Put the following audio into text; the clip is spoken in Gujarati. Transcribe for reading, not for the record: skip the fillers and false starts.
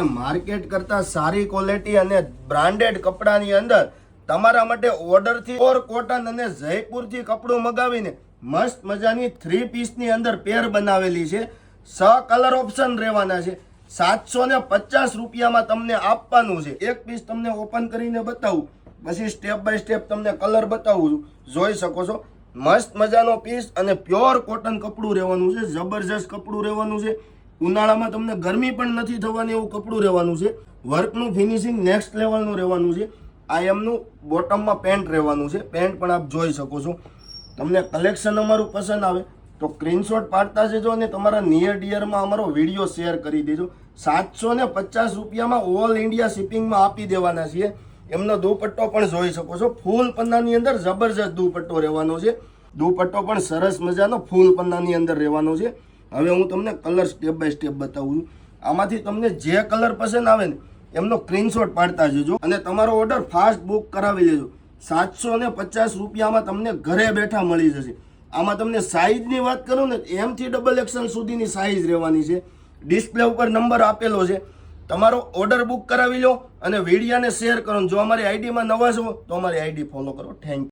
માર્કેટ કરતા સારી ક્વોલિટી અને બ્રાન્ડેડ કપડાની અંદર તમારા માટે ઓર્ડરથી ઓર કોટન અને જયપુરથી કપડું મગાવીને મસ્ત મજાની 3 પીસની અંદર પેર બનાવેલી છે. 6 કલર ઓપ્શન રહેવાના છે. 750 રૂપિયામાં તમને આપવાનું છે. એક પીસ તમને ઓપન કરીને બતાવું, પછી સ્ટેપ બાય સ્ટેપ તમને કલર બતાવું છું. જોઈ શકો છો મસ્ત મજાનો પીસ અને પ્યોર કોટન કપડું રહેવાનું છે. જબરજસ્ત કપડું રહેવાનું છે. ઉનાળામાં તમને ગરમી પણ નથી થવાની એવું કપડું રહેવાનું છે. વર્કનું ફિનિશિંગ નેક્સ્ટ લેવલનું રહેવાનું છે. આ એમનું બોટમમાં પેન્ટ રહેવાનું છે. પેન્ટ પણ આપ જોઈ શકો છો. તમને કલેક્શન અમારું પસંદ આવે તો સ્ક્રીનશોટ પાડતા જજો અને તમારા નિયર ડિયરમાં અમારો વિડીયો શેર કરી દેજો. 750 રૂપિયામાં ઓલ ઇન્ડિયા શિપિંગમાં આપી દેવાના છીએ. એમનો દુપટ્ટો પણ જોઈ શકો છો. ફૂલ પન્નાની અંદર જબરજસ્ત દુપટ્ટો રહેવાનો છે. દુપટ્ટો પણ સરસ મજાનો ફૂલ પન્નાની અંદર રહેવાનો છે. હવે હું તમને કલર સ્ટેપ બાય સ્ટેપ બતાવું છું. આમાંથી તમને જે કલર પસંદ આવે ને એમનો સ્ક્રીનશોટ પાડતા જજો અને તમારો ઓર્ડર ફાસ્ટ બુક કરાવી લેજો. 750 રૂપિયામાં તમને ઘરે બેઠા મળી જશે. આમાં તમને સાઇઝની વાત કરું ને M થી XXL સુધીની સાઇઝ રહેવાની છે. ડિસ્પ્લે ઉપર નંબર આપેલો છે. તમારો ઓર્ડર બુક કરાવી લો અને વિડીયાને શેર કરો. જો અમારી આઈડીમાં નવા છો તો અમારી આઈડી ફોલો કરો. Thank you.